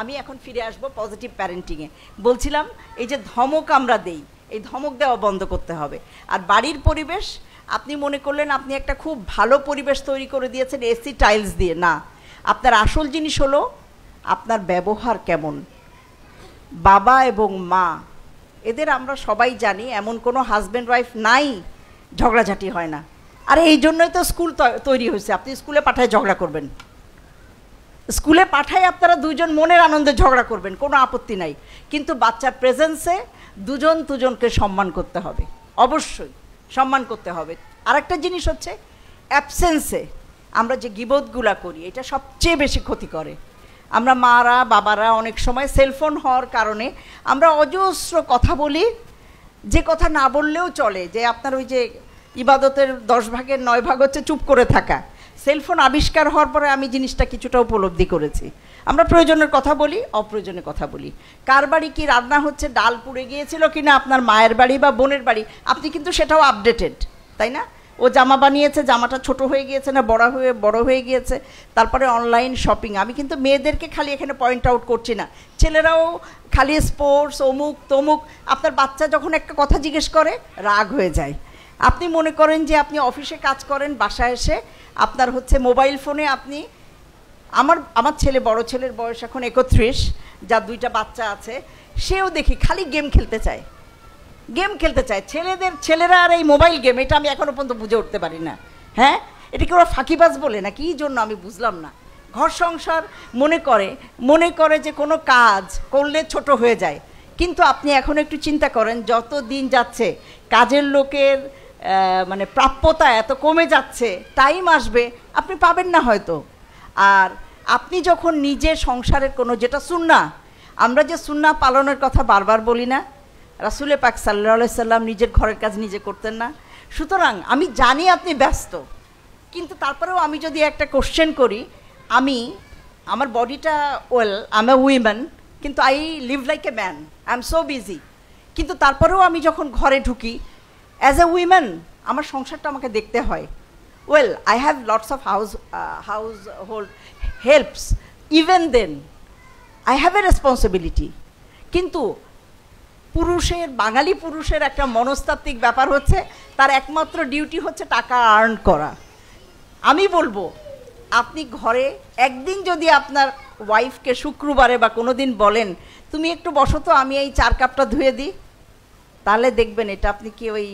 আমি এখন ফিরে আসবো পজিটিভ প্যারেন্টিংয়ে। বলছিলাম এই যে ধমক আমরা দেই, এই ধমক দেওয়া বন্ধ করতে হবে। আর বাড়ির পরিবেশ, আপনি মনে করলেন আপনি একটা খুব ভালো পরিবেশ তৈরি করে দিয়েছেন এসি টাইলস দিয়ে, না, আপনার আসল জিনিস হলো আপনার ব্যবহার কেমন। বাবা এবং মা এদের আমরা সবাই জানি, এমন কোনো হাজব্যান্ড ওয়াইফ নাই ঝগড়াঝাটি হয় না। আর এই জন্যই তো স্কুল তৈরি হয়েছে, আপনি স্কুলে পাঠায় ঝগড়া করবেন, স্কুলে পাঠায় আপনারা দুজন মনের আনন্দে ঝগড়া করবেন, কোনো আপত্তি নাই, কিন্তু বাচ্চার প্রেজেন্সে দুজন দুজনকে সম্মান করতে হবে, অবশ্যই সম্মান করতে হবে। আরেকটা জিনিস হচ্ছে অ্যাবসেন্সে আমরা যে গীবতগুলা করি এটা সবচেয়ে বেশি ক্ষতি করে। আমরা মারা বাবারা অনেক সময় সেলফোন হওয়ার কারণে আমরা অজস্র কথা বলি, যে কথা না বললেও চলে, যে আপনার ওই যে ইবাদতের 10 ভাগের 9 ভাগ হচ্ছে চুপ করে থাকা। সেলফোন আবিষ্কার হওয়ার পরে আমি জিনিসটা কিছুটা উপলব্ধি করেছি। আমরা প্রয়োজনের কথা বলি, অপ্রয়োজনের কথা বলি। কার বাড়ি কী রান্না হচ্ছে, ডাল পুড়ে গিয়েছিল কি না, আপনার মায়ের বাড়ি বা বোনের বাড়ি, আপনি কিন্তু সেটাও আপডেটেড, তাই না? ও জামা বানিয়েছে, জামাটা ছোট হয়ে গিয়েছে না বড় হয়ে গিয়েছে। তারপরে অনলাইন শপিং। আমি কিন্তু মেয়েদেরকে খালি এখানে পয়েন্ট আউট করছি না, ছেলেরাও খালি স্পোর্টস অমুক তমুক। আপনার বাচ্চা যখন একটা কথা জিজ্ঞেস করে রাগ হয়ে যায়। আপনি মনে করেন যে আপনি অফিসে কাজ করেন, বাসায় এসে আপনার হচ্ছে মোবাইল ফোনে আপনি, আমার ছেলে, বড় ছেলের বয়স এখন 31, যার 2টা বাচ্চা আছে, সেও দেখি খালি গেম খেলতে চায়, ছেলেরা আর এই মোবাইল গেম, এটা আমি এখনো পর্যন্ত বুঝে উঠতে পারি না। হ্যাঁ, এটা কি ওরা ফাঁকিবাজ বলে না কি জন্য আমি বুঝলাম না। ঘর সংসার মনে করে যে কোনো কাজ করলে ছোট হয়ে যায়, কিন্তু আপনি এখন একটু চিন্তা করেন, যত দিন যাচ্ছে কাজের লোকের মানে প্রাপ্যতা এত কমে যাচ্ছে, টাইম আসবে আপনি পাবেন না হয়তো। আর আপনি যখন নিজে সংসারের কোনো, যেটা সুন্নাহ, আমরা যে সুন্নাহ পালনের কথা বারবার বলি না, রাসূল পাক সাল্লাল্লাহু আলাইহি সাল্লাম নিজের ঘরের কাজ নিজে করতেন না। সুতরাং আমি জানি আপনি ব্যস্ত, কিন্তু তারপরেও আমি যদি একটা কোশ্চেন করি, আমার বডিটা আই এম এ উইম্যান, কিন্তু I live like a man, I am so busy, কিন্তু তারপরেও আমি যখন ঘরে ঢুকি অ্যাজ এ উইম্যান, আমার সংসারটা আমাকে দেখতে হয়। I have lots of household helps, even then I have a responsibility. কিন্তু বাঙালি পুরুষের একটা মনস্তাত্ত্বিক ব্যাপার হচ্ছে, তার একমাত্র ডিউটি হচ্ছে টাকা আর্ন করা। আমি বলবো আপনি ঘরে একদিন যদি আপনার ওয়াইফকে শুক্রবারে বা কোনো দিন বলেন, তুমি একটু বসো তো, আমি এই 4 কাপটা ধুয়ে দিই, তাহলে দেখবেন এটা আপনি কি ওই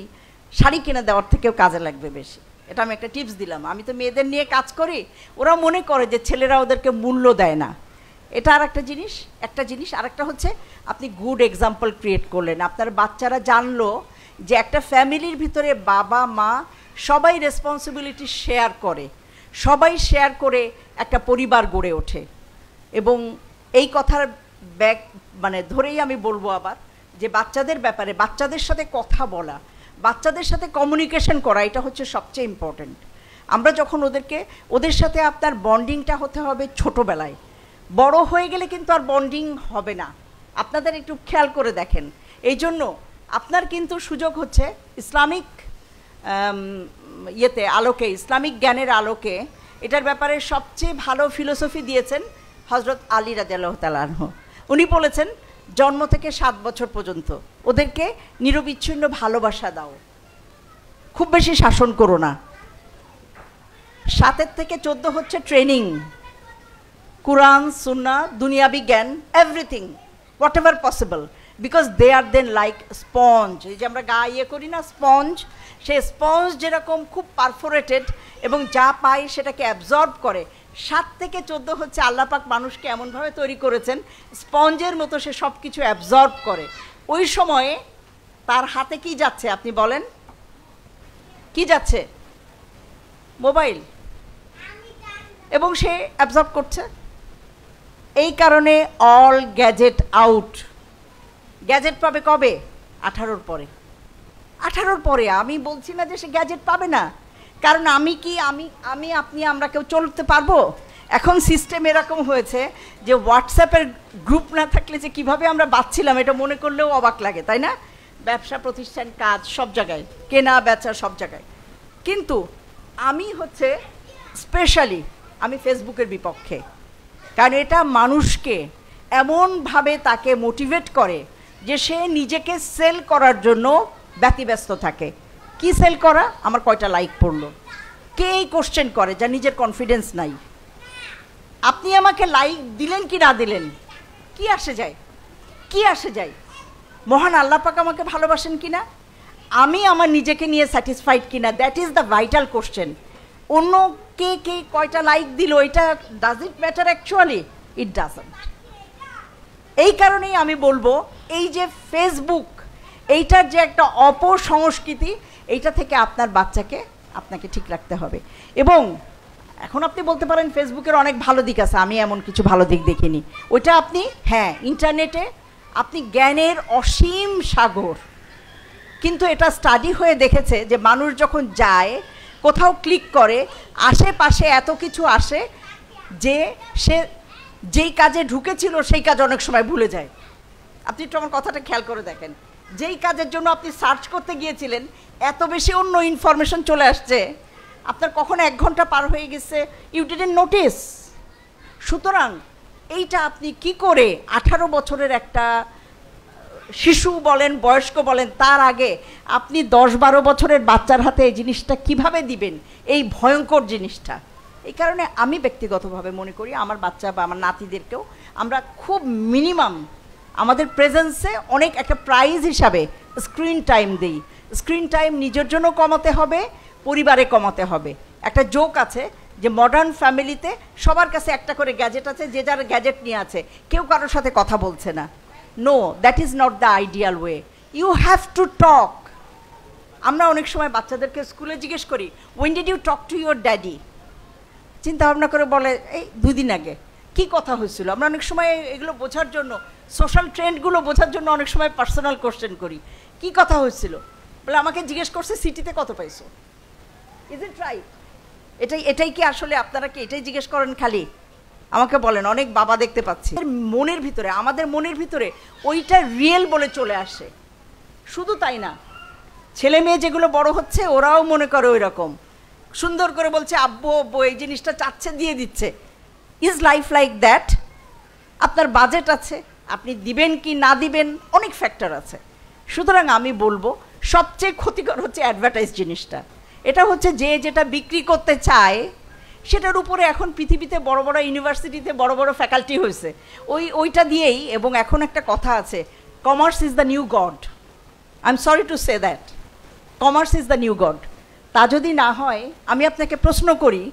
শাড়ি কিনে দেওয়ার থেকেও কাজে লাগবে বেশি। এটা আমি একটা টিপস দিলাম। আমি তো মেয়েদের নিয়ে কাজ করি, ওরা মনে করে যে ছেলেরা ওদেরকে মূল্য দেয় না। এটা আর একটা জিনিস। আরেকটা হচ্ছে আপনি গুড এক্সাম্পল ক্রিয়েট করলেন, আপনার বাচ্চারা জানলো যে একটা ফ্যামিলির ভিতরে বাবা মা সবাই রেসপন্সিবিলিটি সবাই শেয়ার করে একটা পরিবার গড়ে ওঠে। এবং এই কথার ধরেই আমি বলবো আবার, যে বাচ্চাদের ব্যাপারে বাচ্চাদের সাথে কথা বলা, বাচ্চাদের সাথে কমিউনিকেশন করা, এটা হচ্ছে সবচেয়ে ইম্পর্ট্যান্ট। আমরা যখন ওদের সাথে আপনার বন্ডিংটা হতে হবে ছোটোবেলায়, বড় হয়ে গেলে কিন্তু আর বন্ডিং হবে না। আপনাদের একটু খেয়াল করে দেখেন। এই জন্য আপনার কিন্তু সুযোগ হচ্ছে ইসলামিক আলোকে, ইসলামিক জ্ঞানের আলোকে এটার ব্যাপারে সবচেয়ে ভালো ফিলোসফি দিয়েছেন হজরত আলী রাদিয়াল্লাহু তাআলা আনহু। উনি বলেছেন, জন্ম থেকে 7 বছর পর্যন্ত ওদেরকে নিরবিচ্ছিন্ন ভালোবাসা দাও, খুব বেশি শাসন করো না। 7 থেকে 14 হচ্ছে ট্রেনিং, কুরআন সুন্নাহ দুনিয়াবি জ্ঞান, everything whatever possible, because they are then like sponge. এই যে আমরা গা করি না, স্পঞ্জ, সেই স্পঞ্জ যেরকম খুব পারফোরেটেড এবং যা পায় সেটাকে অ্যাবজর্ব করে। 7 থেকে 14 হচ্ছে আল্লাহ পাক মানুষকে এমনভাবে তৈরি করেছেন স্পঞ্জের মতো, সে সব কিছু অ্যাবজর্ব করে। ওই সময়ে তার হাতে কি যাচ্ছে আপনি বলেন, কি যাচ্ছে? মোবাইল, এবং সে অ্যাবজর্ব করছে। এই কারণে অল গ্যাজেট আউট। গ্যাজেট পাবে কবে? 18-র পরে। 18-র পরে। আমি বলছি না যে সে গ্যাজেট পাবে না, কারণ আমরা কেউ চলতে পারবো? এখন সিস্টেম এরকম হয়েছে যে হোয়াটসঅ্যাপের গ্রুপ না থাকলে যে কিভাবে আমরা বাঁচছিলাম এটা মনে করলেও অবাক লাগে, তাই না? ব্যবসা প্রতিষ্ঠান, কাজ, সব জায়গায় কেনা বেচা, সব জায়গায়। কিন্তু আমি স্পেশালি আমি ফেসবুকের বিপক্ষে, কারণ এটা মানুষকে এমনভাবে তাকে মোটিভেট করে যে সে নিজেকে সেল করার জন্য ব্যতিব্যস্ত থাকে। কি সেল করা? আমার কয়টা লাইক পড়লো, কে এই কোশ্চেন করে যা নিজের কনফিডেন্স নাই। আপনি আমাকে লাইক দিলেন কি না দিলেন, কি আসে যায়? কি আসে যায়? মহান আল্লাহ পাক আমাকে ভালোবাসেন কিনা, আমি আমার নিজেকে নিয়ে স্যাটিসফাইড কিনা, that is the vital question. অন্য কে কে কয়টা লাইক দিল এটা does it matter? Actually it doesn't. এই কারণেই আমি বলবো এই যে ফেসবুক, এইটার যে একটা অপসংস্কৃতি, এইটা থেকে আপনার বাচ্চাকে আপনাকে ঠিক রাখতে হবে। এবং এখন আপনি বলতে পারেন ফেসবুকের অনেক ভালো দিক আছে, আমি এমন কিছু ভালো দিক দেখিনি। ওইটা আপনি, হ্যাঁ, ইন্টারনেটে আপনি জ্ঞানের অসীম সাগর, কিন্তু এটা স্টাডি হয়ে দেখেছে যে মানুষ যখন যায় কোথাও ক্লিক করে, আশেপাশে এত কিছু আসে যে সে যেই কাজে ঢুকেছিল সেই কাজ অনেক সময় ভুলে যায়। আপনি একটু আমার কথাটা খেয়াল করে দেখেন, যেই কাজের জন্য আপনি সার্চ করতে গিয়েছিলেন এত বেশি অন্য ইনফরমেশন চলে আসছে, আপনার কখনো 1 ঘন্টা পার হয়ে গেছে, ইউ ডিডন্ট নোটিস। সুতরাং এইটা আপনি কি করে 18 বছরের একটা শিশু বলেন, বয়স্ক বলেন, তার আগে আপনি 10-12 বছরের বাচ্চার হাতে এই জিনিসটা কিভাবে দিবেন, এই ভয়ঙ্কর জিনিসটা। এই কারণে আমি ব্যক্তিগতভাবে মনে করি আমার বাচ্চা বা আমার নাতিদেরকেও আমরা খুব মিনিমাম আমাদের প্রেজেন্সে অনেক একটা প্রাইজ হিসাবে স্ক্রিন টাইম দিই। স্ক্রিন টাইম নিজের জন্য কমাতে হবে, পরিবারে কমাতে হবে। একটা জোক আছে যে মডার্ন ফ্যামিলিতে সবার কাছে একটা করে গ্যাজেট আছে, যে যার গ্যাজেট নিয়ে আছে, কেউ কারোর সাথে কথা বলছে না। No, that is not the ideal way. You have to talk. আমরা অনেক সময় বাচ্চাদেরকে স্কুলে জিজ্ঞেস করি, when did you talk to your daddy? চিন্তা ভাবনা করে বলে এই 2 দিন আগে। কি কথা হয়েছিল? আমরা অনেক সময় এগুলো বোঝার জন্য, সোশ্যাল ট্রেন্ডগুলো বোঝার জন্য অনেক সময় পার্সোনাল কোশ্চেন করি, কি কথা হয়েছিল? বলে আমাকে জিজ্ঞেস করছে সিটিতে কত পাইছো। Is it right? এটাই কি আসলে আপনারা কি এটাই জিজ্ঞেস করেন খালি? আমাকে বলেন, অনেক বাবা দেখতে পাচ্ছি মনের ভিতরে, আমাদের মনের ভিতরে ওইটা রিয়েল বলে চলে আসে। শুধু তাই না, ছেলে মেয়ে যেগুলো বড় হচ্ছে ওরাও মনে করে ওই রকম সুন্দর করে বলছে আব্বু আব্বু এই জিনিসটা চাচ্ছে, দিয়ে দিচ্ছে। Is life like that? আপনার বাজেট আছে, আপনি দিবেন কি না দিবেন, অনেক ফ্যাক্টর আছে। সুতরাং আমি বলবো সবচেয়ে ক্ষতিকর হচ্ছে অ্যাডভার্টাইজ জিনিসটা। এটা হচ্ছে যে যেটা বিক্রি করতে চায় সেটার উপরে এখন পৃথিবীতে বড় বড় ইউনিভার্সিটিতে বড় বড় ফ্যাকাল্টি হয়েছে ওইটা দিয়েই। এবং এখন একটা কথা আছে, commerce is the new god. I am sorry to say that, commerce is the new god. তা যদি না হয়, আমি আপনাকে প্রশ্ন করি,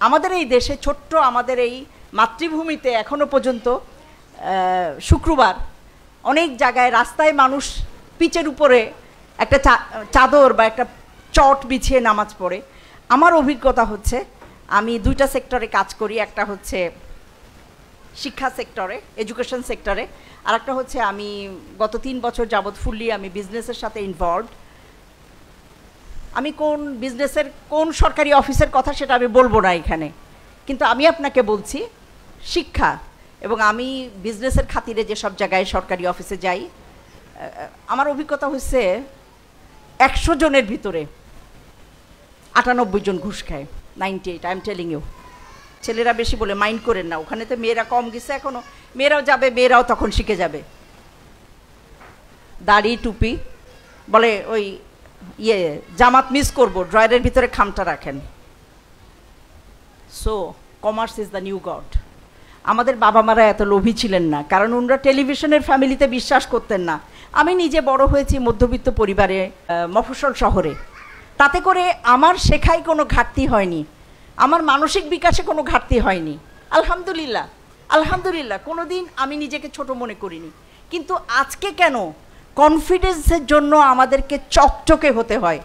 আমাদের এই দেশে ছোট্ট আমাদের এই মাতৃভূমিতে এখনো পর্যন্ত শুক্রবার অনেক জায়গায় রাস্তায় মানুষ পিচের উপরে একটা চাদর বা একটা চট বিছিয়ে নামাজ পড়ে। আমার অভিজ্ঞতা হচ্ছে, আমি 2টা সেক্টরে কাজ করি, একটা হচ্ছে শিক্ষা সেক্টরে, এডুকেশন সেক্টরে, আর একটা হচ্ছে আমি গত 3 বছর যাবৎ ফুললি আমি বিজনেসের সাথে ইনভলভড। আমি কোন বিজনেসের কোন সরকারি অফিসের কথা সেটা আমি বলবো না এখানে, কিন্তু আমি আপনাকে বলছি শিক্ষা, এবং আমি বিজনেসের খাতিরে যেসব জায়গায় সরকারি অফিসে যাই, আমার অভিজ্ঞতা হচ্ছে 100 জনের ভিতরে 98 জন ঘুষ খায়। 98, আই এম টেলিং ইউ। ছেলেরা বেশি বলে মাইন্ড করেন না, ওখানে তো মেয়েরা কম গেছে এখনো, মেয়েরাও যাবে, মেয়েরাও তখন শিখে যাবে। দাড়ি টুপি, বলে ওই জামাত মিস করবো, ড্রয়ারের ভিতরে খামটা রাখেন। So commerce is the new god. আমাদের বাবা মারা এত লোভী ছিলেন না, কারণ ওনারা টেলিভিশনের ফ্যামিলিতে বিশ্বাস করতেন না। আমি নিজে বড় হয়েছি মধ্যবিত্ত পরিবারে, মফস্বল শহরে। তাতে করে আমার শেখায় কোনো ঘাটতি হয়নি, আমার মানসিক বিকাশে কোনো ঘাটতি হয়নি। আলহামদুলিল্লাহ, আলহামদুলিল্লাহ, কোনো দিন আমি নিজেকে ছোট মনে করিনি। কিন্তু আজকে কেন কনফিডেন্সের জন্য আমাদেরকে চকচকে হতে হয়?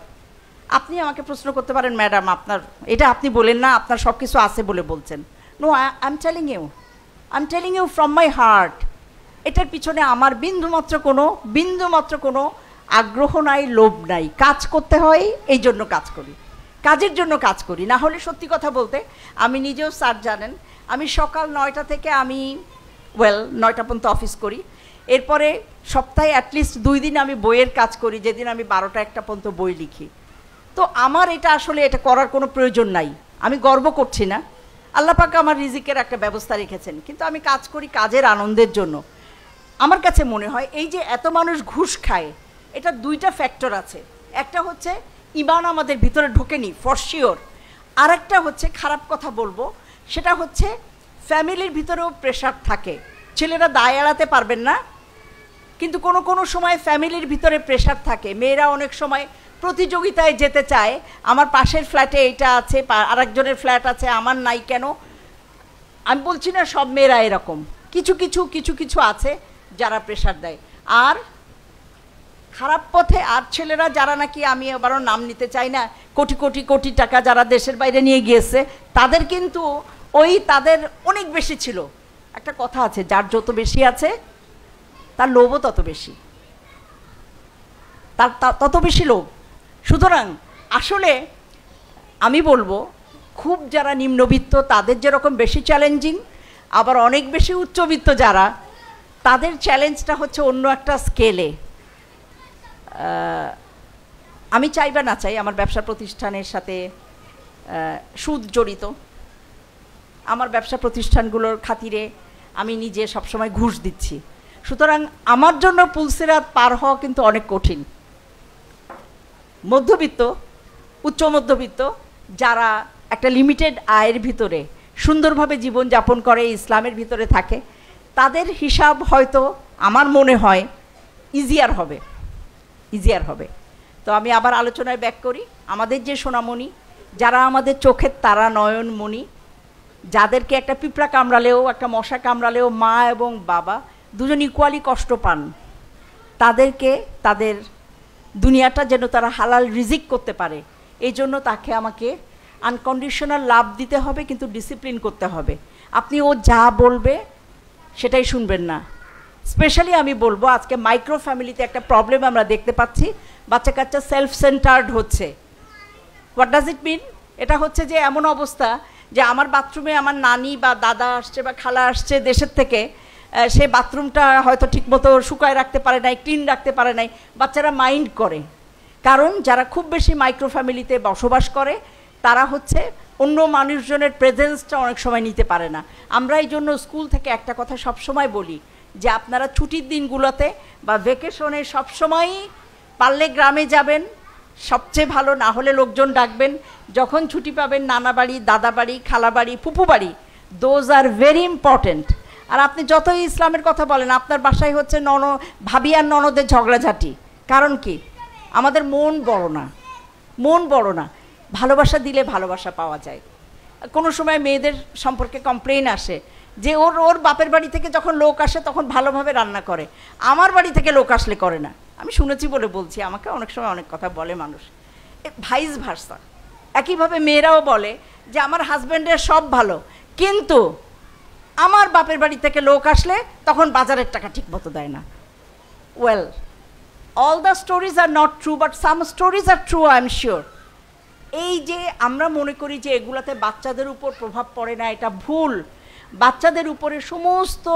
আপনি আমাকে প্রশ্ন করতে পারেন, ম্যাডাম আপনার এটা আপনি বলেন না, আপনার সব কিছু আছে বলে বলছেন। No, I am telling you from my heart. এটার পিছনে আমার বিন্দুমাত্র কোনো আগ্রহ নাই, লোভ নাই। কাজ করতে হয়, এই জন্য কাজ করি, কাজের জন্য কাজ করি। না হলে সত্যি কথা বলতে, আমি নিজেও স্যার জানেন, আমি সকাল 9টা থেকে আমি 9টা পর্যন্ত অফিস করি। এরপরে সপ্তাহে অ্যাটলিস্ট 2 দিন আমি বইয়ের কাজ করি, যেদিন আমি 12টা-1টা পর্যন্ত বই লিখি। তো আমার এটা আসলে এটা করার কোনো প্রয়োজন নাই। আমি গর্ব করছি না, আল্লাহ পাক আমার রিজিকের একটা ব্যবস্থা রেখেছেন, কিন্তু আমি কাজ করি কাজের আনন্দের জন্য। আমার কাছে মনে হয় এই যে এত মানুষ ঘুষ খায়, এটা দুইটা ফ্যাক্টর আছে। একটা হচ্ছে ঈমান আমাদের ভিতরে ঢোকেনি ফর শিওর, আর একটা হচ্ছে খারাপ কথা বলবো, সেটা হচ্ছে ফ্যামিলির ভিতরেও প্রেশার থাকে। ছেলেরা দায় এড়াতে পারবেন না, কিন্তু কোনো কোনো সময় ফ্যামিলির ভিতরে প্রেশার থাকে। মেয়েরা অনেক সময় প্রতিযোগিতায় যেতে চায়, আমার পাশের ফ্ল্যাটে এইটা আছে, আরেকজনের ফ্ল্যাট আছে, আমার নাই কেন। আমি বলছি না সব মেয়েরা এরকম, কিছু কিছু কিছু কিছু আছে যারা প্রেশার দেয় আর খারাপ পথে। আর ছেলেরা যারা নাকি, আমি এবারও নাম নিতে চাই না, কোটি কোটি কোটি টাকা যারা দেশের বাইরে নিয়ে গিয়েছে, তাদের কিন্তু ওই তাদের অনেক বেশি ছিল। একটা কথা আছে, যার যত বেশি আছে তার লোভও তত বেশি, তার তত বেশি লোভ। সুতরাং আসলে আমি বলবো খুব যারা নিম্নবিত্ত তাদের যেরকম বেশি চ্যালেঞ্জিং, আবার অনেক বেশি উচ্চবিত্ত যারা, তাদের চ্যালেঞ্জটা হচ্ছে অন্য একটা স্কেলে। আমি চাই বা না চাই আমার ব্যবসা প্রতিষ্ঠানের সাথে সুদ জড়িত। আমার ব্যবসা প্রতিষ্ঠানগুলোর খাতিরে আমি নিজে সবসময় ঘুষ দিচ্ছি। সুতরাং আমার জন্য পুলসিরাত পার হওয়া কিন্তু অনেক কঠিন। মধ্যবিত্ত, উচ্চ মধ্যবিত্ত যারা একটা লিমিটেড আয়ের ভিতরে সুন্দরভাবে জীবনযাপন করে, ইসলামের ভিতরে থাকে, তাদের হিসাব হয়তো আমার মনে হয় ইজিয়ার হবে। তো আমি আবার আলোচনায় ব্যাক করি। আমাদের যে সোনামণি, যারা আমাদের চোখের তারা, নয়নমণি, যাদেরকে একটা পিঁপড়া কামড়ালেও, একটা মশা কামড়ালেও মা এবং বাবা দুজন ইকুয়ালি কষ্ট পান, তাদেরকে তাদের দুনিয়াটা যেন তারা হালাল রিজিক করতে পারে, এই জন্য তাকে আমাকে আনকন্ডিশনাল লাভ দিতে হবে, কিন্তু ডিসিপ্লিন করতে হবে। আপনি ও যা বলবে সেটাই শুনবেন না। স্পেশালি আমি বলবো আজকে মাইক্রো ফ্যামিলিতে একটা প্রবলেম আমরা দেখতে পাচ্ছি, বাচ্চা কাচ্চা সেলফ সেন্টার্ড হচ্ছে। হোয়াট ডাজ ইট মিন? এটা হচ্ছে যে এমন অবস্থা যে আমার বাথরুমে আমার নানি বা দাদা আসছে বা খালা আসছে দেশের থেকে, সে বাথরুমটা হয়তো ঠিকমতো শুকায় রাখতে পারে নাই, ক্লিন রাখতে পারে নাই, বাচ্চারা মাইন্ড করে। কারণ যারা খুব বেশি মাইক্রো ফ্যামিলিতে বসবাস করে তারা হচ্ছে অন্য মানুষজনের প্রেজেন্সটা অনেক সময় নিতে পারে না। আমরা এই জন্য স্কুল থেকে একটা কথা সবসময় বলি যে আপনারা ছুটির দিনগুলোতে বা ভ্যাকেশনে সবসময়ই পারলে গ্রামে যাবেন, সবচেয়ে ভালো, না হলে লোকজন ডাকবেন। যখন ছুটি পাবেন নানা বাড়ি, দাদা বাড়ি, খালা বাড়ি, ফুপু বাড়ি, দোজ আর ভেরি ইম্পর্টেন্ট। আর আপনি যতই ইসলামের কথা বলেন, আপনার বাসায় হচ্ছে ভাবি আর ননদের ঝগড়াঝাটি। কারণ কি? আমাদের মন বড় না। ভালোবাসা দিলে ভালোবাসা পাওয়া যায়। কোনো সময় মেয়েদের সম্পর্কে কমপ্লেইন আসে যে ওর বাপের বাড়ি থেকে যখন লোক আসে তখন ভালোভাবে রান্না করে, আমার বাড়ি থেকে লোক আসলে করে না। আমি শুনেছি বলে বলছি, আমাকে অনেক সময় অনেক কথা বলে মানুষ, ভাইস ভার্সা। একইভাবে মেয়েরাও বলে যে আমার হাজব্যান্ডের সব ভালো, কিন্তু আমার বাপের বাড়ি থেকে লোক আসলে তখন বাজারের টাকা ঠিক মতো দেয় না। Well, all the stories are not true, but some stories are true, I am sure. এই যে আমরা মনে করি যে এগুলাতে বাচ্চাদের উপর প্রভাব পড়ে না, এটা ভুল। বাচ্চাদের উপরে সমস্ত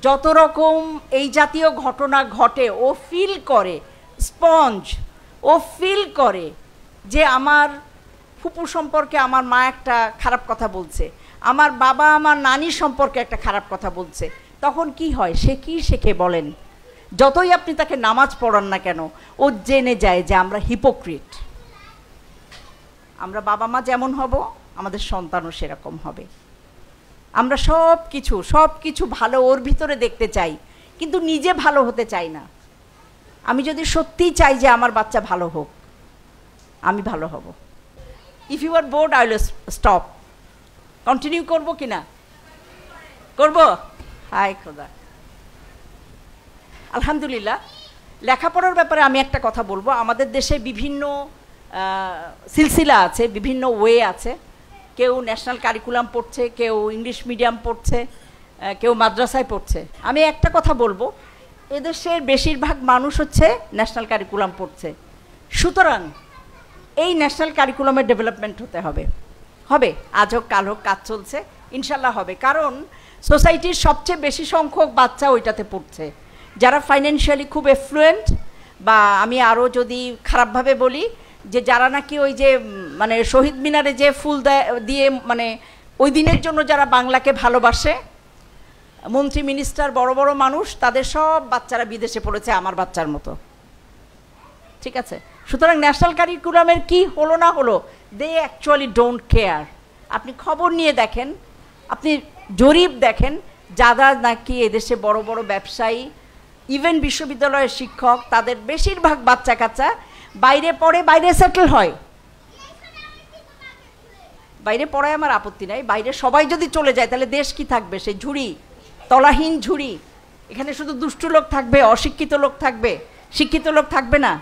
যত রকম এই জাতীয় ঘটনা ঘটে, ও ফিল করে, স্পঞ্জ, ও ফিল করে যে আমার ফুপু সম্পর্কে আমার মা একটা খারাপ কথা বলছে, আমার বাবা আমার নানি সম্পর্কে একটা খারাপ কথা বলছে। তখন কি হয়? সে কি শেখে বলেন? যতই আপনি তাকে নামাজ পড়ান না কেন, ও জেনে যায় যে আমরা হিপোক্রিট। আমরা বাবা মা যেমন হব, আমাদের সন্তানও সেরকম হবে। আমরা সব কিছু ভালো ওর ভিতরে দেখতে চাই, কিন্তু নিজে ভালো হতে চাই না। আমি যদি সত্যিই চাই যে আমার বাচ্চা ভালো হোক, আমি ভালো হব। If you are bored, I will stop. Continue করবো কি না? করবো? হায় খোদা। আলহামদুলিল্লাহ। লেখাপড়ার ব্যাপারে আমি একটা কথা বলবো। আমাদের দেশে বিভিন্ন সিলসিলা আছে, বিভিন্ন ওয়ে আছে। কেউ ন্যাশনাল কারিকুলাম পড়ছে, কেউ ইংলিশ মিডিয়াম পড়ছে, কেউ মাদ্রাসায় পড়ছে। আমি একটা কথা বলবো, এদেশের বেশিরভাগ মানুষ হচ্ছে ন্যাশনাল কারিকুলাম পড়ছে। সুতরাং এই ন্যাশনাল কারিকুলামের ডেভেলপমেন্ট হতে হবে। আজ হোক কাল হোক কাজ চলছে, ইনশাল্লাহ হবে। কারণ সোসাইটির সবচেয়ে বেশি সংখ্যক বাচ্চা ওইটাতে পড়ছে, যারা ফাইন্যান্সিয়ালি খুব এফ্লুয়েন্ট, বা আমি আরও যদি খারাপভাবে বলি যে যারা নাকি ওই যে মানে শহীদ মিনারে যে ফুল দিয়ে মানে ওই দিনের জন্য যারা বাংলাকে ভালোবাসে, মন্ত্রী মিনিস্টার বড় বড় মানুষ, তাদের সব বাচ্চারা বিদেশে পড়েছে আমার বাচ্চার মতো, ঠিক আছে? সুতরাং ন্যাশনাল কারিকুলামের কি হলো না হলো, দে অ্যাকচুয়ালি ডোন্ট কেয়ার। আপনি খবর নিয়ে দেখেন, আপনি জরিপ দেখেন, যারা নাকি এদেশে বড় বড় ব্যবসায়ী, ইভেন বিশ্ববিদ্যালয়ের শিক্ষক, তাদের বেশিরভাগ বাচ্চা কাচ্চা বাইরে পড়ে, বাইরে সেটেল হয়। বাইরে পড়ায় আমার আপত্তি নাই, বাইরে সবাই যদি চলে যায় তাহলে দেশ কি থাকবে? সেই ঝুড়ি, তলাহীন ঝুড়ি। এখানে শুধু দুষ্টু লোক থাকবে, অশিক্ষিত লোক থাকবে, শিক্ষিত লোক থাকবে না।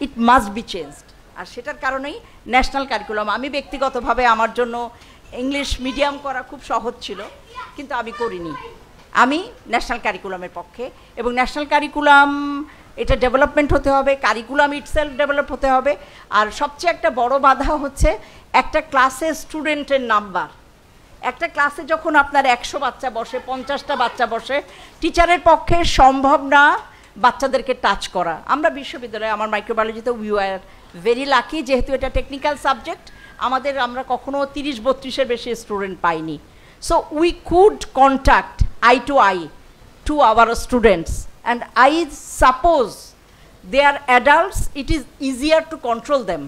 It must be changed. আর সেটার কারণেই ন্যাশনাল কারিকুলাম। আমি ব্যক্তিগতভাবে আমার জন্য ইংলিশ মিডিয়াম করা খুব সহজ ছিল, কিন্তু আমি করিনি। আমি ন্যাশনাল কারিকুলামের পক্ষে, এবং ন্যাশনাল কারিকুলাম এটা ডেভেলপমেন্ট হতে হবে, কারিকুলাম ইটসেলফ ডেভেলপ হতে হবে। আর সবচেয়ে একটা বড় বাধা হচ্ছে একটা ক্লাসে স্টুডেন্টের নাম্বার। একটা ক্লাসে যখন আপনার 100 বাচ্চা বসে, 50টা বাচ্চা বসে, টিচারের পক্ষে সম্ভব না বাচ্চাদেরকে টাচ করা। আমরা বিশ্ববিদ্যালয়ে, আমার মাইক্রোবায়োলজিতে উই আর ভেরি লাকি, যেহেতু এটা টেকনিক্যাল সাবজেক্ট, আমরা কখনো 30-32-এর বেশি স্টুডেন্ট পাইনি। So we could contact I to our students, and I suppose they are adults, it is easier to control them.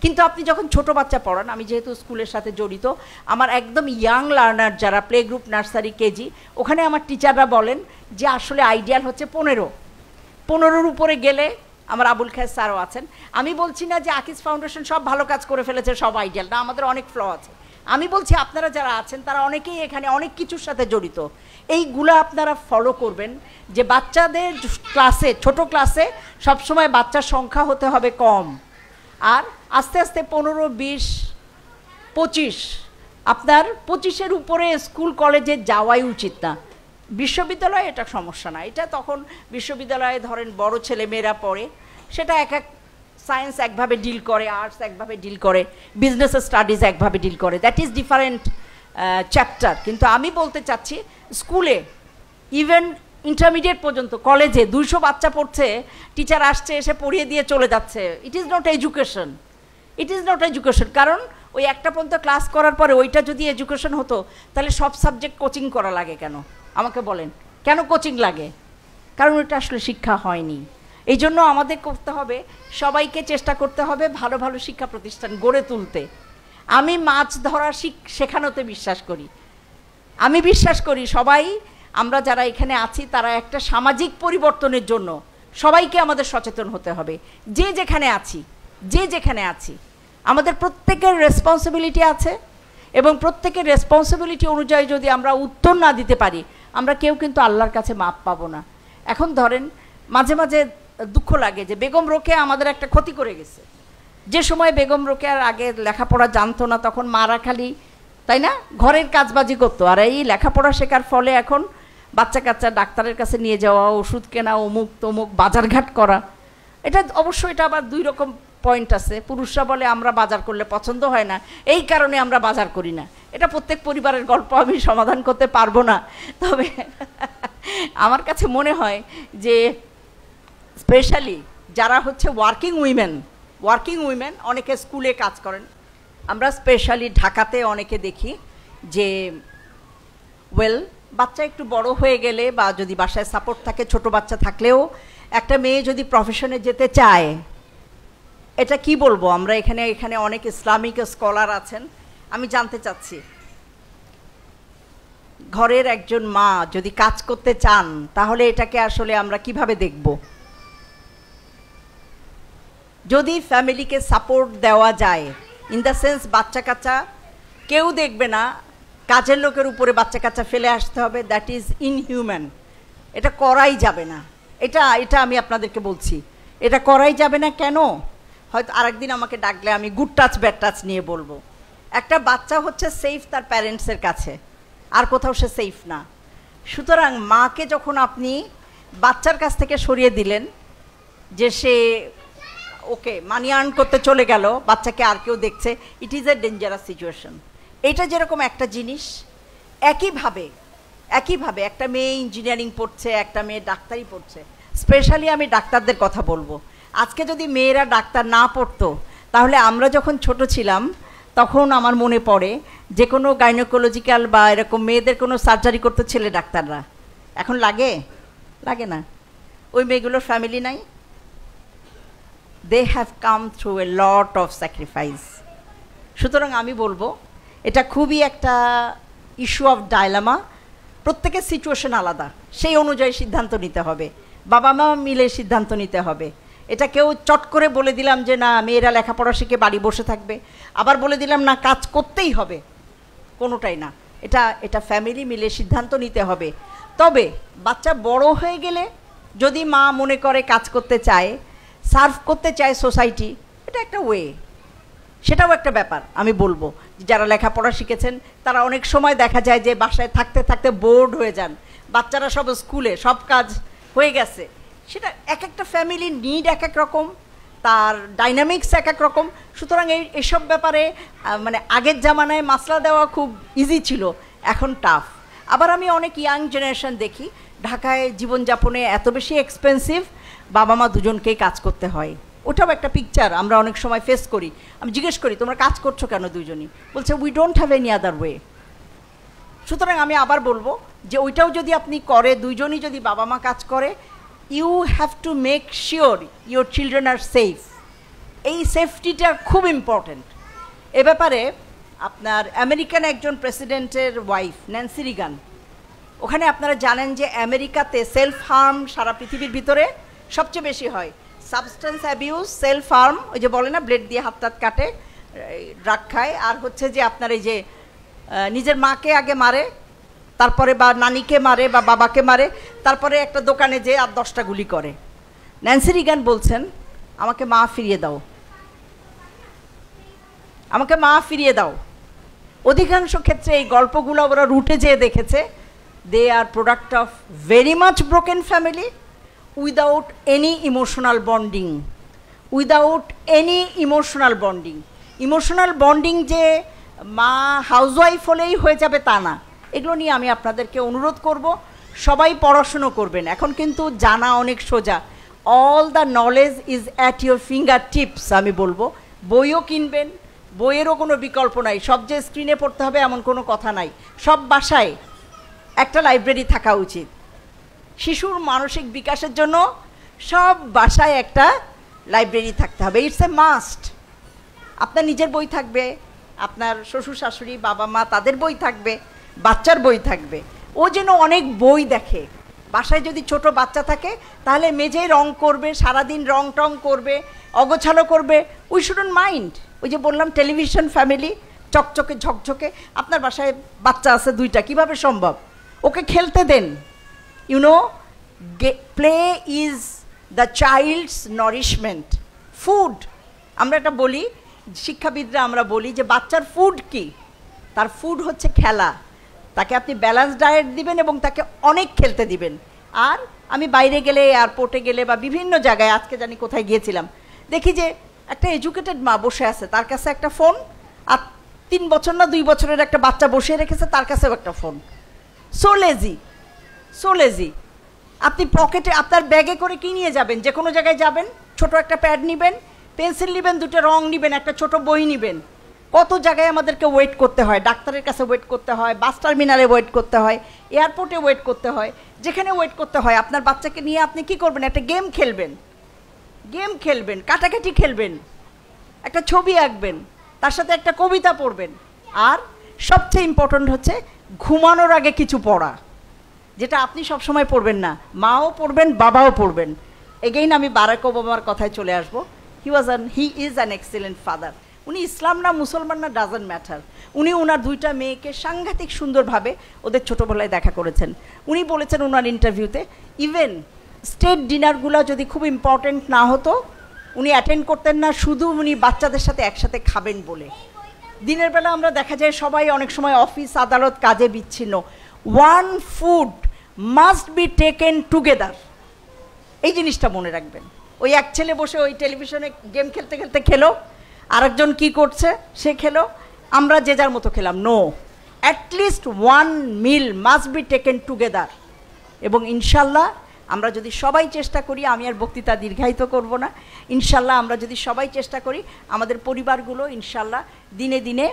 কিন্তু আপনি যখন ছোট বাচ্চা পড়ান, আমি যেহেতু স্কুলের সাথে জড়িত, আমার একদম ইয়াং লার্নার যারা প্লে গ্রুপ, নার্সারি, কেজি, ওখানে আমার টিচাররা বলেন যে আসলে আইডিয়াল হচ্ছে 15-15-র উপরে গেলে, আমার আবুল খায়ের স্যারও আছেন। আমি বলছি না যে আকিজ ফাউন্ডেশন সব ভালো কাজ করে ফেলেছে, সব আইডিয়াল না, আমাদের অনেক ফ্ল আছে। আমি বলছি আপনারা যারা আছেন তারা অনেকেই এখানে অনেক কিছুর সাথে জড়িত, এইগুলো আপনারা ফলো করবেন, যে বাচ্চাদের ক্লাসে, ছোট ক্লাসে সবসময় বাচ্চার সংখ্যা হতে হবে কম, আর আস্তে আস্তে 15-20-25, আপনার 25-এর উপরে স্কুল কলেজে যাওয়াই উচিত না। বিশ্ববিদ্যালয়ে এটা সমস্যা না, এটা তখন বিশ্ববিদ্যালয়ে ধরেন বড় ছেলে মেয়েরা পড়ে, সেটা এক সায়েন্স একভাবে ডিল করে, আর্টস একভাবে ডিল করে, বিজনেস স্টাডিজ একভাবে ডিল করে, দ্যাট ইজ ডিফারেন্ট চ্যাপ্টার। কিন্তু আমি বলতে চাচ্ছি স্কুলে, ইভেন ইন্টারমিডিয়েট পর্যন্ত, কলেজে 200 বাচ্চা পড়ছে, টিচার আসছে, এসে পড়িয়ে দিয়ে চলে যাচ্ছে, it is not education, it is not education. কারণ ওই একটা পর্যন্ত ক্লাস করার পরে ওইটা যদি এডুকেশন হতো, তাহলে সব সাবজেক্ট কোচিং করা লাগে কেন? আমাকে বলেন, কেন কোচিং লাগে? কারণ ওটা আসলে শিক্ষা হয়নি। এই জন্য আমাদের করতে হবে, সবাইকে চেষ্টা করতে হবে ভালো ভালো শিক্ষা প্রতিষ্ঠান গড়ে তুলতে। আমি মাছ ধরা শেখানোতে বিশ্বাস করি। আমি বিশ্বাস করি সবাই, আমরা যারা এখানে আছি, তারা একটা সামাজিক পরিবর্তনের জন্য সবাইকে আমাদের সচেতন হতে হবে। যে যেখানে আছি আমাদের প্রত্যেকের রেসপন্সিবিলিটি আছে, এবং প্রত্যেকের রেসপন্সিবিলিটি অনুযায়ী যদি আমরা উত্তর না দিতে পারি, আমরা কেউ কিন্তু আল্লাহর কাছে মাপ পাবো না। এখন ধরেন মাঝে মাঝে দুঃখ লাগে যে বেগম রোকেয়া আমাদের একটা ক্ষতি করে গেছে। যে সময় বেগম রোকেয়ার আগে লেখাপড়া জানতো না, তখন মারা খালি, তাই না, ঘরের কাজবাজি করতো। আর এই লেখাপড়া শেখার ফলে এখন বাচ্চা কাচ্চা ডাক্তারের কাছে নিয়ে যাওয়া, ওষুধ কেনা, অমুক তমুক, বাজারঘাট করা। এটা অবশ্যই, এটা আবার দুই রকম পয়েন্ট আছে। পুরুষরা বলে আমরা বাজার করলে পছন্দ হয় না, এই কারণে আমরা বাজার করি না। এটা প্রত্যেক পরিবারের গল্প, আমি সমাধান করতে পারবো না। তবে আমার কাছে মনে হয় যে স্পেশালি যারা হচ্ছে ওয়ার্কিং উইমেন, অনেকে স্কুলে কাজ করেন, আমরা স্পেশালি ঢাকাতে অনেকে দেখি যে বাচ্চা একটু বড় হয়ে গেলে, বা যদি বাসায় সাপোর্ট থাকে, ছোট বাচ্চা থাকলেও একটা মেয়ে যদি প্রফেশনে যেতে চায়, এটা কি বলবো, আমরা এখানে অনেক ইসলামিক স্কলার আছেন, আমি জানতে চাচ্ছি, ঘরের একজন মা যদি কাজ করতে চান, তাহলে এটাকে আসলে আমরা কিভাবে দেখব? যদি ফ্যামিলিকে সাপোর্ট দেওয়া যায়, ইন দ্য সেন্স বাচ্চা কাচ্চা কেউ দেখবে না, কাজের লোকের উপরে বাচ্চা কাচ্চা ফেলে আসতে হবে, দ্যাট ইজ ইনহিউম্যান। এটা করাই যাবে না। এটা আমি আপনাদেরকে বলছি, এটা করাই যাবে না। কেন? হয়তো আরেকদিন আমাকে ডাকলে আমি গুড টাচ ব্যাড টাচ নিয়ে বলবো। একটা বাচ্চা হচ্ছে সেফ তার প্যারেন্টসের কাছে, আর কোথাও সে সেফ না। সুতরাং মাকে যখন আপনি বাচ্চার কাছ থেকে সরিয়ে দিলেন, যে সে ওকে মানি আর্ন করতে চলে গেল, বাচ্চাকে আর কেউ দেখছে, it is a dangerous situation. এটা যেরকম একটা জিনিস, একইভাবে একটা মেয়ে ইঞ্জিনিয়ারিং পড়ছে, একটা মেয়ে ডাক্তারি পড়ছে। স্পেশালি আমি ডাক্তারদের কথা বলবো। আজকে যদি মেয়েরা ডাক্তার না পড়তো, তাহলে আমরা যখন ছোট ছিলাম তখন আমার মনে পড়ে যে কোনো গাইনোকোলজিক্যাল বা এরকম মেয়েদের কোনো সার্জারি করতে ছেলে ডাক্তাররা, এখন লাগে? লাগে না। ওই মেয়েগুলোর ফ্যামিলি নাই, they have come through a lot of sacrifice. সুতরাং আমি বলবো এটা খুবই একটা ইস্যু অফ ডায়লামা, প্রত্যেকের সিচুয়েশন আলাদা, সেই অনুযায়ী সিদ্ধান্ত নিতে হবে, বাবা মা মিলে সিদ্ধান্ত নিতে হবে। এটা কেউ চট করে বলে দিলাম যে না মেয়েরা লেখাপড়া শিখে বাড়ি বসে থাকবে, আবার বলে দিলাম না কাজ করতেই হবে, কোনোটাই না। এটা ফ্যামিলি মিলে সিদ্ধান্ত নিতে হবে। তবে বাচ্চা বড় হয়ে গেলে যদি মা মনে করে কাজ করতে চায়, সার্ভ করতে চায় সোসাইটি, এটা একটা ওয়ে, সেটাও একটা ব্যাপার। আমি বলবো যারা লেখাপড়া শিখেছেন তারা অনেক সময় দেখা যায় যে বাসায় থাকতে থাকতে বোর্ড হয়ে যান, বাচ্চারা সব স্কুলে, সব কাজ হয়ে গেছে। সেটা এক একটা ফ্যামিলির নিড এক এক রকম, তার ডাইনামিক্স এক এক রকম। সুতরাং এইসব ব্যাপারে মানে আগের জামানায় মাসলা দেওয়া খুব ইজি ছিল, এখন টাফ। আবার আমি অনেক ইয়াং জেনারেশন দেখি ঢাকায় জীবনযাপনে এত বেশি এক্সপেন্সিভ, বাবা মা দুজনকেই কাজ করতে হয়। ওটাও একটা পিকচার আমরা অনেক সময় ফেস করি। আমি জিজ্ঞেস করি তোমরা কাজ করছো কেন দুজনই? বলছে we don't have any other way. সুতরাং আমি আবার বলবো যে ওইটাও যদি আপনি করে, দুইজনই যদি বাবা মা কাজ করে, you have to make sure your children are safe. এই সেফটিটা খুব ইম্পর্ট্যান্ট। এ ব্যাপারে আপনার আমেরিকান একজন প্রেসিডেন্টের ওয়াইফ ন্যান্সি রিগান, ওখানে আপনারা জানেন যে আমেরিকাতে সেলফ হার্ম সারা পৃথিবীর ভিতরে সবচেয়ে বেশি হয়। সাবস্টেন্স অ্যাবিউজ, সেলফ হার্ম, ওই যে বলে না ব্লেড দিয়ে হাত টাত কাটে, ড্রাগ খায়, আর হচ্ছে যে আপনার এই যে নিজের মাকে আগে মারে, তারপরে বা নানিকে মারে বা বাবাকে মারে, তারপরে একটা দোকানে যেয়ে আর 10টা গুলি করে। ন্যান্সি রিগান বলছেন আমাকে মা ফিরিয়ে দাও, আমাকে মা ফিরিয়ে দাও। অধিকাংশ ক্ষেত্রে এই গল্পগুলো ওরা রুটে যেয়ে দেখেছে, they are product of very much broken family without any emotional bonding, without any emotional bonding. Emotional bonding যে মা হাউসওয়াইফ হলেই হয়ে যাবে তা না। এগুলো নিয়ে আমি আপনাদেরকে অনুরোধ করব, সবাই পড়াশুনো করবেন। এখন কিন্তু জানা অনেক সোজা, all the knowledge is at your finger tips. আমি বলবো বইও কিনবেন, বইয়েরও কোনো বিকল্প নাই, সব যে স্ক্রিনে পড়তে হবে এমন কোনো কথা নাই। সব বাসায় একটা লাইব্রেরি থাকা উচিত। শিশুর মানসিক বিকাশের জন্য সব বাসায় একটা লাইব্রেরি থাকতে হবে, ইটস এ মাস্ট। আপনার নিজের বই থাকবে, আপনার শ্বশুর শাশুড়ি বাবা মা তাদের বই থাকবে, বাচ্চার বই থাকবে। ও যেন অনেক বই দেখে। বাসায় যদি ছোট বাচ্চা থাকে তাহলে মেঝেয় রং করবে, সারাদিন রং টং করবে, অগোছালো করবে, উই শুডন্ট মাইন্ড। ওই যে বললাম টেলিভিশন ফ্যামিলি, চকচকে ঝকঝকে। আপনার বাসায় বাচ্চা আছে 2টা, কিভাবে সম্ভব? ওকে খেলতে দেন। You know, play is the child's nourishment. Food, আমরা এটা বলি, শিক্ষাবিদরা আমরা বলি যে বাচ্চার ফুড কি? তার ফুড হচ্ছে খেলা। তাকে আপনি ব্যালেন্স ডায়েট দিবেন এবং তাকে অনেক খেলতে দিবেন। আর আমি বাইরে গেলে, এয়ারপোর্টে গেলে বা বিভিন্ন জায়গায়, আজকে জানি কোথায় গিয়েছিলাম, দেখি যে একটা এডুকেটেড মা বসে আছে, তার কাছে একটা ফোন, আর 3 বছর না 2 বছরের একটা বাচ্চা বসিয়ে রেখেছে, তার কাছেও একটা phone. So lazy, so lazy. আপনি পকেটে আপনার ব্যাগে করে কি নিয়ে যাবেন? যে কোনো জায়গায় যাবেন, ছোট একটা প্যাড নেবেন, পেন্সিল নেবেন, 2টা রং নেবেন, একটা ছোট বই নেবেন। কত জায়গায় আমাদেরকে ওয়েট করতে হয়, ডাক্তারের কাছে ওয়েট করতে হয়, বাস টার্মিনালে ওয়েট করতে হয়, এয়ারপোর্টে ওয়েট করতে হয়, যেখানে ওয়েট করতে হয়। আপনার বাচ্চাকে নিয়ে আপনি কি করবেন? একটা গেম খেলবেন, কাটাকাটি খেলবেন, একটা ছবি আঁকবেন, তার সাথে একটা কবিতা পড়বেন। আর সবচেয়ে ইম্পর্ট্যান্ট হচ্ছে ঘুমানোর আগে কিছু পড়া, যেটা আপনি সবসময় পড়বেন না, মাও পড়বেন, বাবাও পড়বেন। এগেইন আমি বারাক ওবামার কথায় চলে আসবো। He is an excellent father. উনি ইসলাম না মুসলমান না ডাজন্ট ম্যাটার, উনি ওনার 2টা মেয়েকে সাংঘাতিক সুন্দরভাবে ওদের ছোটোবেলায় দেখা করেছেন। উনি বলেছেন ওনার ইন্টারভিউতে, ইভেন স্টেট ডিনারগুলো যদি খুব ইম্পর্ট্যান্ট না হতো উনি অ্যাটেন্ড করতেন না, শুধু উনি বাচ্চাদের সাথে একসাথে খাবেন বলে। দিনের বেলা আমরা দেখা যায় সবাই অনেক সময় অফিস আদালত কাজে বিচ্ছিন্ন। One food must be taken together, এই জিনিসটা মনে রাখবেন। ওই এক ছেলে বসে ওই টেলিভিশনে গেম খেলতে খেলতে খেলো, আরেকজন কি করছে সে খেলো, আমরা যে যার মতো খেলাম। No, at least 1 meal must be taken together. এবং ইনশাল্লাহ আমরা যদি সবাই চেষ্টা করি, আমি আর বক্তৃতা দীর্ঘায়িত করব না, ইনশাল্লাহ আমরা যদি সবাই চেষ্টা করি আমাদের পরিবারগুলো ইনশাল্লাহ দিনে দিনে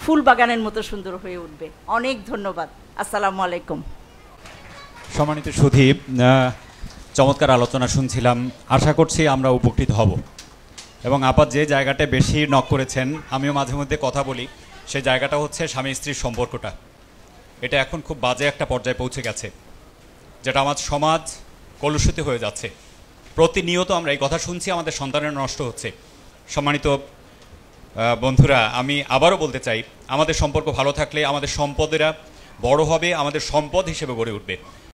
ফুল বাগানের মতো সুন্দর হয়ে উঠবে। অনেক ধন্যবাদ। আসসালামু আলাইকুম। সম্মানিত সুধী, চমৎকার আলোচনা শুনছিলাম। আশা করছি আমরা উপকৃত হব। এবং আপাত যে জায়গাটা বেশি নক করেছেন, আমিও মাঝে মধ্যে কথা বলি, সেই জায়গাটা হচ্ছে স্বামী স্ত্রীর সম্পর্কটা। এটা এখন খুব বাজে একটা পর্যায়ে পৌঁছে গেছে, যেটা আমার সমাজ কলুষিত হয়ে যাচ্ছে। প্রতিনিয়ত আমরা এই কথা শুনছি, আমাদের সন্তানের নষ্ট হচ্ছে। সম্মানিত বন্ধুরা, আমি আবারও বলতে চাই, আমাদের সম্পর্ক ভালো থাকলে আমাদের সম্পদেরা বড় হবে, আমাদের সম্পদ হিসেবে গড়ে উঠবে।